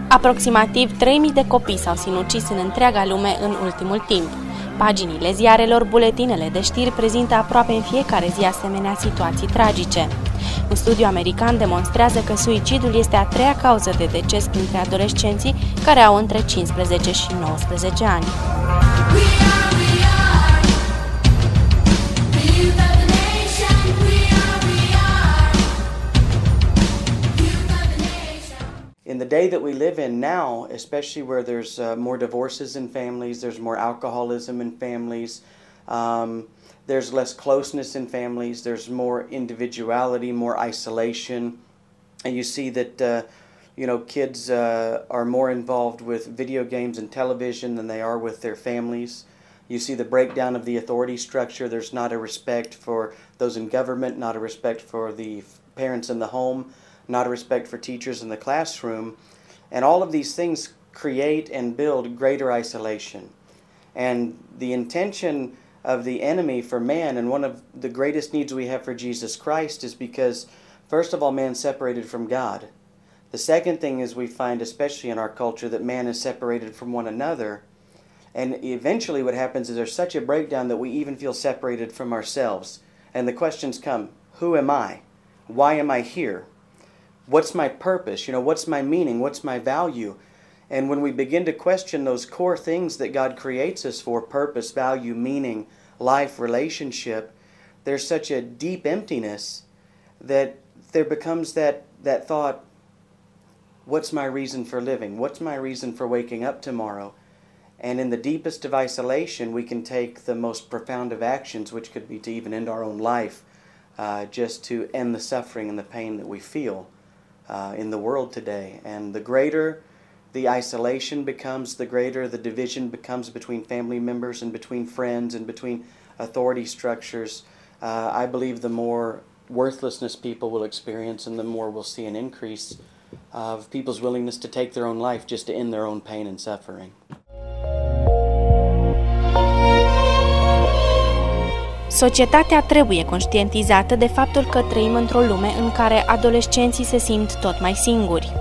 Aproximativ 3000 de copii s-au sinucis în întreaga lume în ultimul timp. Paginile ziarelor, buletinele de știri prezintă aproape în fiecare zi asemenea situații tragice. Un studiu american demonstrează că suicidul este a treia cauză de deces printre adolescenții care au între 15 și 19 ani. In the day that we live in now, especially where there's more divorces in families, there's more alcoholism in families, there's less closeness in families, there's more individuality, more isolation, and you see that kids are more involved with video games and television than they are with their families. You see the breakdown of the authority structure. There's not a respect for those in government, not a respect for the parents in the home, not a respect for teachers in the classroom, and all of these things create and build greater isolation. And the intention of the enemy for man, and one of the greatest needs we have for Jesus Christ, is because, first of all, man's separated from God. The second thing is we find, especially in our culture, that man is separated from one another, and eventually what happens is there's such a breakdown that we even feel separated from ourselves. And the questions come, who am I? Why am I here? What's my purpose? What's my meaning? What's my value? And when we begin to question those core things that God creates us for, purpose, value, meaning, life, relationship, there's such a deep emptiness that there becomes that thought, what's my reason for living? What's my reason for waking up tomorrow? And in the deepest of isolation, we can take the most profound of actions, which could be to even end our own life, just to end the suffering and the pain that we feel in the world today. And the greater the isolation becomes, the greater the division becomes between family members and between friends and between authority structures. I believe the more worthlessness people will experience, and the more we'll see an increase of people's willingness to take their own life just to end their own pain and suffering. Societatea trebuie conștientizată de faptul că trăim într-o lume în care adolescenții se simt tot mai singuri.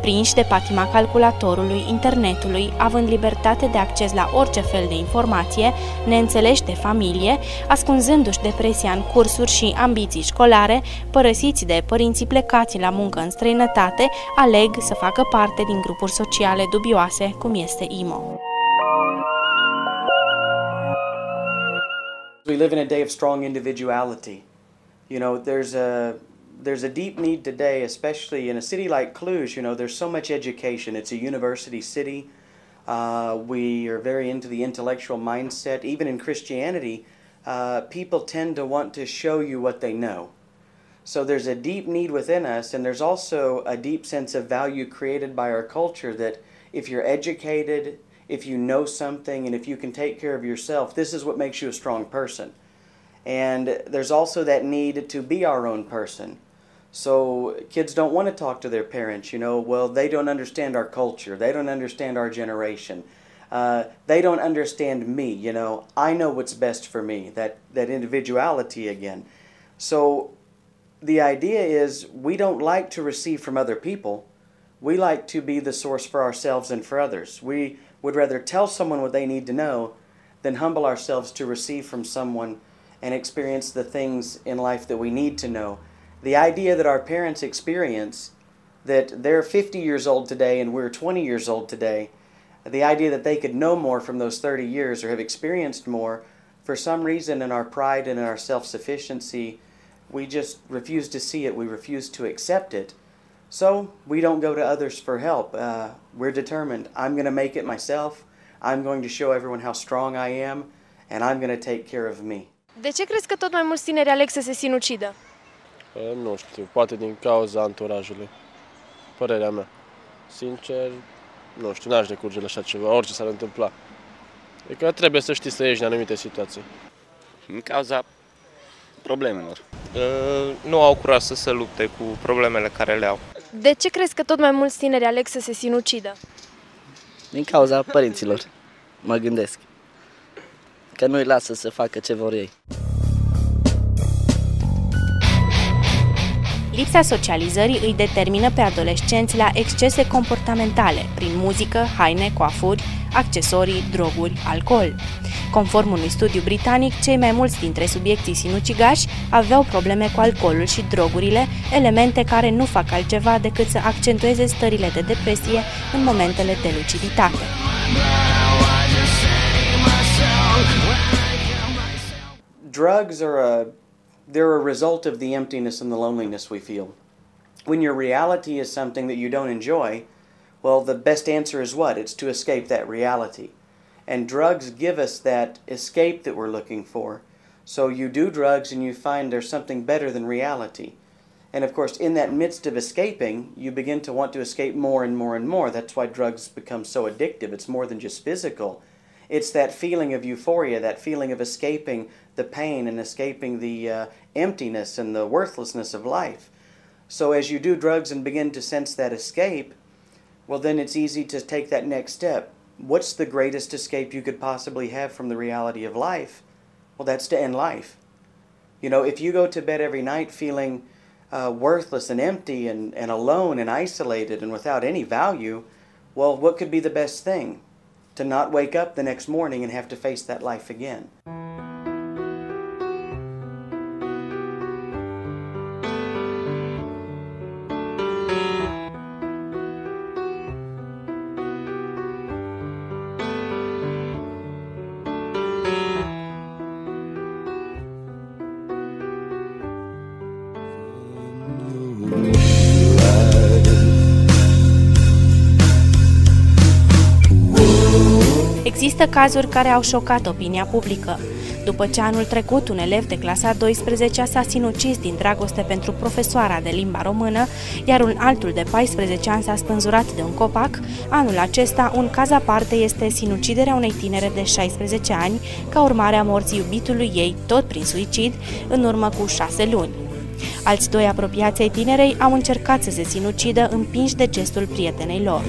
Prinși de patima calculatorului, internetului, având libertate de acces la orice fel de informație, neînțeleși de familie, ascunzându-și depresia în cursuri și ambiții școlare, părăsiți de părinții plecați la muncă în străinătate, aleg să facă parte din grupuri sociale dubioase, cum este emo. We live in a day of strong individuality. There's a deep need today, especially in a city like Cluj. There's so much education. It's a university city. We are very into the intellectual mindset. Even in Christianity, people tend to want to show you what they know. So there's a deep need within us, and there's also a deep sense of value created by our culture that if you're educated, if you know something, and if you can take care of yourself, this is what makes you a strong person. And there's also that need to be our own person. So kids don't want to talk to their parents, they don't understand our culture, they don't understand our generation, they don't understand me, I know what's best for me, that individuality again. So the idea is we don't like to receive from other people, we like to be the source for ourselves and for others. We would rather tell someone what they need to know than humble ourselves to receive from someone and experience the things in life that we need to know. The idea that our parents experience, that they're 50 years old today and we're 20 years old today, the idea that they could know more from those 30 years or have experienced more, for some reason in our pride and in our self-sufficiency, we just refuse to see it, we refuse to accept it. So we don't go to others for help. We're determined, I'm going to make it myself, I'm going to show everyone how strong I am, and I'm going to take care of me. De ce crezi că tot mai mulți tineri aleg să se sinucidă? Nu știu, poate din cauza anturajului. Părerea mea. Sincer, nu știu, n-aș recurge la așa ceva, orice s-ar întâmpla. Adică trebuie să știi să ieși în anumite situații. Din cauza problemelor. Nu au curaj să se lupte cu problemele care le au. De ce crezi că tot mai mulți tineri aleg să se sinucidă? Din cauza părinților, mă gândesc. Că nu-i lasă să facă ce vor ei. Lipsa socializării îi determină pe adolescenți la excese comportamentale, prin muzică, haine, coafuri, accesorii, droguri, alcool. Conform unui studiu britanic, cei mai mulți dintre subiecții sinucigași aveau probleme cu alcoolul și drogurile, elemente care nu fac altceva decât să accentueze stările de depresie în momentele de luciditate. Drugs they're a result of the emptiness and the loneliness we feel. When your reality is something that you don't enjoy, well, the best answer is what? It's to escape that reality. And drugs give us that escape that we're looking for. So you do drugs and you find there's something better than reality. And of course, in that midst of escaping, you begin to want to escape more and more and more. That's why drugs become so addictive. It's more than just physical. It's that feeling of euphoria, that feeling of escaping the pain and escaping the emptiness and the worthlessness of life. So as you do drugs and begin to sense that escape, well, then it's easy to take that next step. What's the greatest escape you could possibly have from the reality of life? Well, that's to end life. You know, if you go to bed every night feeling worthless and empty and alone and isolated and without any value, well, what could be the best thing? To not wake up the next morning and have to face that life again. Există cazuri care au șocat opinia publică. După ce anul trecut un elev de clasa 12 s-a sinucis din dragoste pentru profesoara de limba română, iar un altul de 14 ani s-a spânzurat de un copac, anul acesta un caz aparte este sinuciderea unei tinere de 16 ani ca urmare a morții iubitului ei, tot prin suicid, în urmă cu 6 luni. Alți doi apropiați ai tinerei au încercat să se sinucidă împinși de gestul prietenei lor.